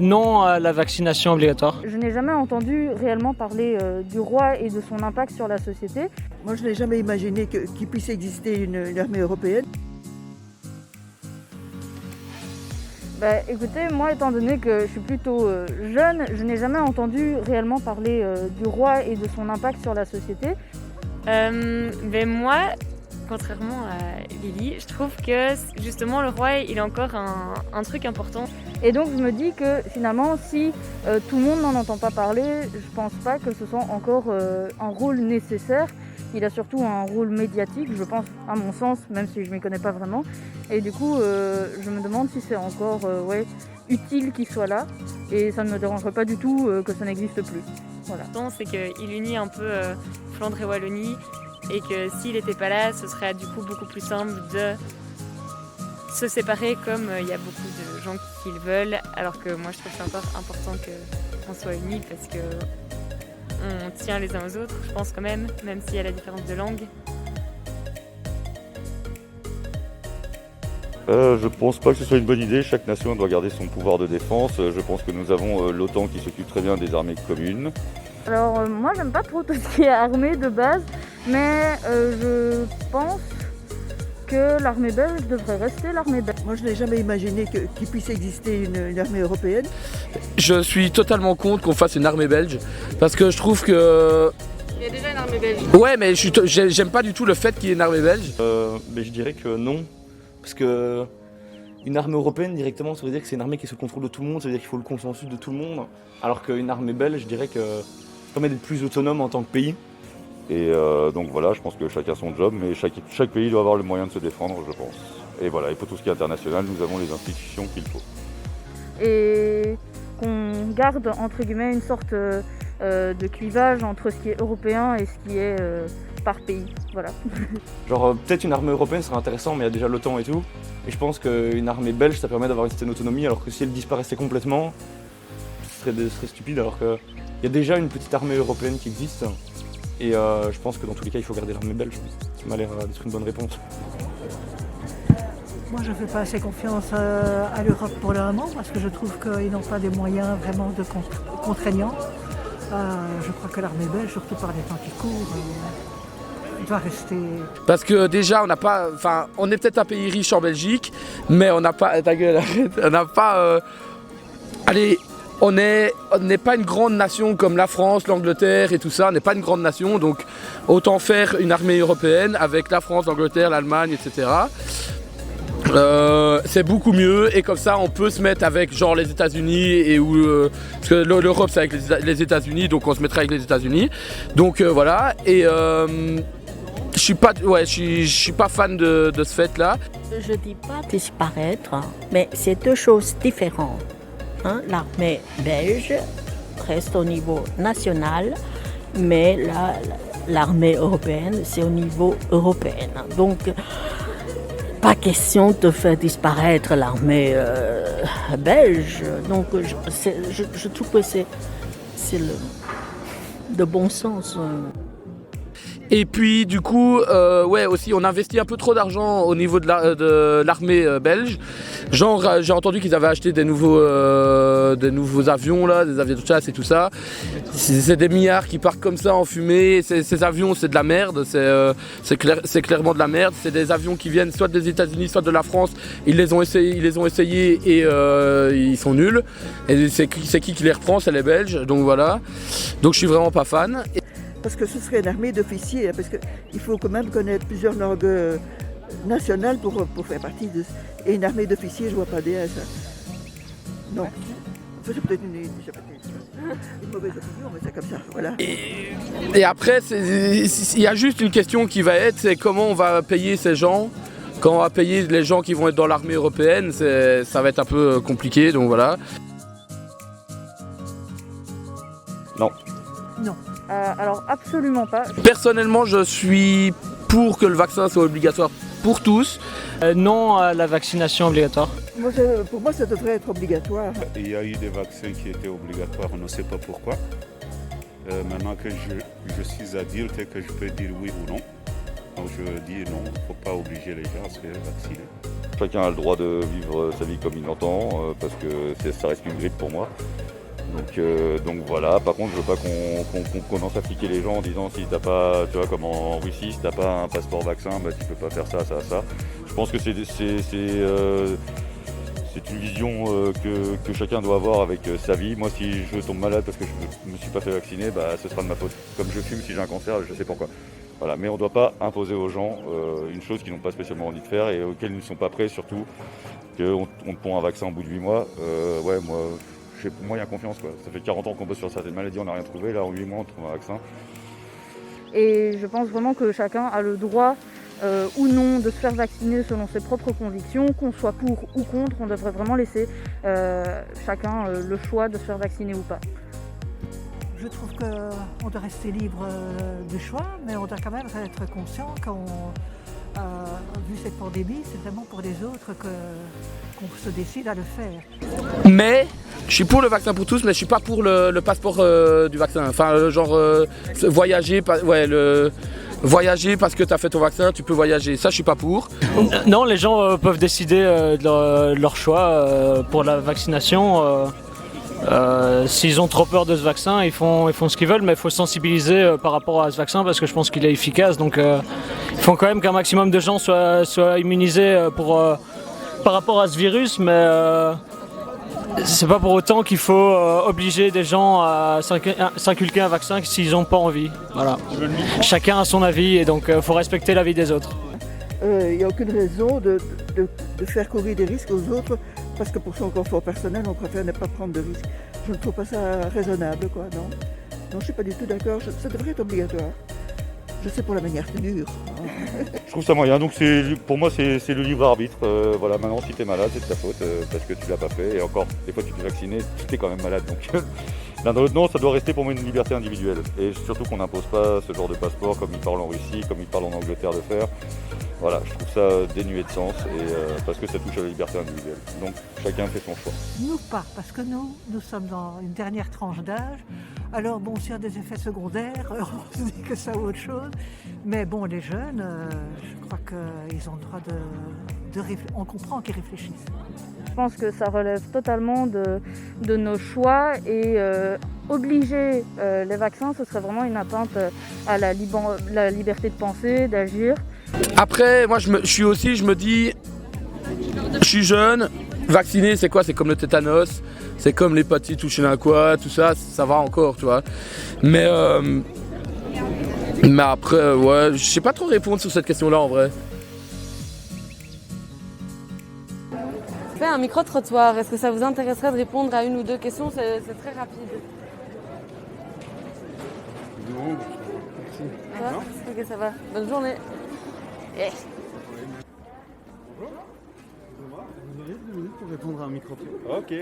Non à la vaccination obligatoire. Je n'ai jamais entendu réellement parler du roi et de son impact sur la société. Moi, je n'ai jamais imaginé qu'il puisse exister une armée européenne. Écoutez, moi étant donné que je suis plutôt jeune, je n'ai jamais entendu réellement parler du roi et de son impact sur la société. Moi, contrairement à Lily, je trouve que justement le roi il a encore un truc important. Et donc je me dis que finalement si tout le monde n'en entend pas parler, je pense pas que ce soit encore un rôle nécessaire. Il a surtout un rôle médiatique, je pense, à mon sens, même si je ne m'y connais pas vraiment. Et du coup, je me demande si c'est encore utile qu'il soit là. Et ça ne me dérangerait pas du tout que ça n'existe plus. Voilà. C'est qu'il unit un peu Flandre et Wallonie. Et que s'il n'était pas là, ce serait du coup beaucoup plus simple de se séparer comme il y a beaucoup de gens qui le veulent. Alors que moi, je trouve que c'est encore important qu'on soit unis parce que on tient les uns aux autres, je pense quand même s'il y a la différence de langue. Je pense pas que ce soit une bonne idée. Chaque nation doit garder son pouvoir de défense. Je pense que nous avons l'OTAN qui s'occupe très bien des armées communes. Alors moi, j'aime pas trop tout ce qui est armée de base, mais je pense que l'armée belge devrait rester l'armée belge. Moi, je n'ai jamais imaginé qu'il puisse exister une armée européenne. Je suis totalement contre qu'on fasse une armée belge, parce que je trouve que... Il y a déjà une armée belge. Ouais, mais j'aime pas du tout le fait qu'il y ait une armée belge. Mais je dirais que non, parce que une armée européenne directement, ça veut dire que c'est une armée qui est sous le contrôle de tout le monde, ça veut dire qu'il faut le consensus de tout le monde, alors qu'une armée belge, je dirais que ça permet d'être plus autonome en tant que pays. Et donc voilà, je pense que chacun son job, mais chaque pays doit avoir le moyen de se défendre, je pense. Et voilà, et pour tout ce qui est international, nous avons les institutions qu'il faut. Et qu'on garde, entre guillemets, une sorte de clivage entre ce qui est européen et ce qui est par pays. Voilà. Genre peut-être une armée européenne serait intéressant, mais il y a déjà l'OTAN et tout. Et je pense qu'une armée belge, ça permet d'avoir une certaine autonomie, alors que si elle disparaissait complètement, ce serait stupide, alors qu'il y a déjà une petite armée européenne qui existe. Et je pense que dans tous les cas, il faut garder l'armée belge. Ça m'a l'air d'être une bonne réponse. Moi, je ne fais pas assez confiance à l'Europe pour le moment parce que je trouve qu'ils n'ont pas des moyens vraiment contraignants. Je crois que l'armée belge, surtout par les temps qui courent, doit rester. Parce que déjà, on n'a pas... Enfin, on est peut-être un pays riche en Belgique, mais on n'a pas... Ta gueule, arrête. On n'a pas... Allez... On n'est pas une grande nation comme la France, l'Angleterre et tout ça, on n'est pas une grande nation, donc autant faire une armée européenne avec la France, l'Angleterre, l'Allemagne, etc. C'est beaucoup mieux et comme ça on peut se mettre avec genre les États-Unis et parce que l'Europe c'est avec les États-Unis, donc on se mettrait avec les États-Unis. Donc voilà, et je suis pas fan de ce fait là. Je dis pas disparaître, mais c'est deux choses différentes. L'armée belge reste au niveau national, mais l'armée européenne, c'est au niveau européen. Donc, pas question de faire disparaître l'armée belge. Donc, je trouve que c'est de bon sens. Et puis du coup, aussi on investit un peu trop d'argent au niveau de l'armée belge. Genre j'ai entendu qu'ils avaient acheté des nouveaux avions là, des avions de chasse et tout ça. C'est des milliards qui partent comme ça en fumée. Ces avions c'est de la merde, c'est clairement de la merde. C'est des avions qui viennent soit des États-Unis, soit de la France. Ils les ont essayés et ils sont nuls. Et c'est qui les reprend? C'est les Belges. Donc voilà. Donc je suis vraiment pas fan. Parce que ce serait une armée d'officiers, parce qu'il faut quand même connaître plusieurs langues nationales pour faire partie de... Et une armée d'officiers, je vois pas bien ça. Non. Enfin, c'est peut-être une mauvaise opinion, mais c'est comme ça, voilà. Et après, il y a juste une question qui va être, c'est comment on va payer ces gens. Quand on va payer les gens qui vont être dans l'armée européenne, ça va être un peu compliqué, donc voilà. Non. Non. Alors absolument pas. Personnellement, je suis pour que le vaccin soit obligatoire pour tous. Non à la vaccination obligatoire. Pour moi, ça devrait être obligatoire. Il y a eu des vaccins qui étaient obligatoires, on ne sait pas pourquoi. Maintenant que je suis adulte, que je peux dire oui ou non. Donc je dis non, il ne faut pas obliger les gens à se faire vacciner. Chacun a le droit de vivre sa vie comme il l'entend, parce que ça reste une grippe pour moi. Donc voilà, par contre je veux pas qu'on commence à fliquer les gens en disant si t'as pas, tu vois, comme en Russie, si t'as pas un passeport vaccin, bah tu peux pas faire ça. Je pense que c'est une vision que chacun doit avoir avec sa vie. Moi si je tombe malade parce que je me suis pas fait vacciner, bah ce sera de ma faute. Comme je fume, si j'ai un cancer, je sais pourquoi. Voilà, mais on ne doit pas imposer aux gens une chose qu'ils n'ont pas spécialement envie de faire et auxquelles ils ne sont pas prêts, surtout qu'on te pond un vaccin au bout de 8 mois. Ouais, moi, j'ai moyen confiance, quoi. Ça fait 40 ans qu'on bosse sur certaines maladies, on n'a rien trouvé. Là, en 8 mois, on trouve un vaccin. Et je pense vraiment que chacun a le droit ou non de se faire vacciner selon ses propres convictions, qu'on soit pour ou contre. On devrait vraiment laisser chacun le choix de se faire vacciner ou pas. Je trouve qu'on doit rester libre du choix, mais on doit quand même être conscient vu cette pandémie, c'est vraiment pour les autres qu'on se décide à le faire. Mais je suis pour le vaccin pour tous, mais je suis pas pour le passeport du vaccin. Enfin, genre voyager, voyager parce que tu as fait ton vaccin, tu peux voyager. Ça, je suis pas pour. Non, les gens peuvent décider de leur choix pour la vaccination. S'ils ont trop peur de ce vaccin, ils font ce qu'ils veulent, mais il faut sensibiliser par rapport à ce vaccin parce que je pense qu'il est efficace. Donc il faut quand même qu'un maximum de gens soient immunisés par rapport à ce virus, mais c'est pas pour autant qu'il faut obliger des gens à s'inculquer un vaccin s'ils n'ont pas envie. Voilà. Chacun a son avis et donc il faut respecter l'avis des autres. Il n'y a aucune raison de faire courir des risques aux autres parce que pour son confort personnel, on préfère ne pas prendre de risques. Je ne trouve pas ça raisonnable, quoi, non. Non, je ne suis pas du tout d'accord, ça devrait être obligatoire. Je sais pour la manière c'est dur. Je trouve ça moyen, donc pour moi c'est le libre arbitre. Voilà, maintenant si t'es malade, c'est de ta faute parce que tu l'as pas fait. Et encore, des fois tu t'es vacciné, tu t'es quand même malade. Donc l'un dans l'autre, non, ça doit rester pour moi une liberté individuelle. Et surtout qu'on n'impose pas ce genre de passeport comme ils parlent en Russie, comme ils parlent en Angleterre de faire. Voilà, je trouve ça dénué de sens parce que ça touche à la liberté individuelle. Donc chacun fait son choix. Nous pas, parce que nous sommes dans une dernière tranche d'âge. Alors bon, s'il y a des effets secondaires, on se dit que ça ou autre chose. Mais bon, les jeunes, je crois qu'ils ont le droit de réfléchir. On comprend qu'ils réfléchissent. Je pense que ça relève totalement de nos choix et obliger les vaccins, ce serait vraiment une atteinte à la liberté de penser, d'agir. Après, moi je me dis, je suis jeune, vacciné c'est quoi? C'est comme le tétanos, c'est comme l'hépatite ou je sais pas quoi, tout ça, ça va encore, tu vois. Mais après, ouais, je sais pas trop répondre sur cette question-là en vrai. Fait un micro-trottoir, est-ce que ça vous intéresserait de répondre à une ou deux questions? C'est très rapide. Non, Ça va? Ok, ça va. Bonne journée. Yeah. Bonjour. Vous auriez 2 minutes pour répondre à un micro-trottoir. Ok.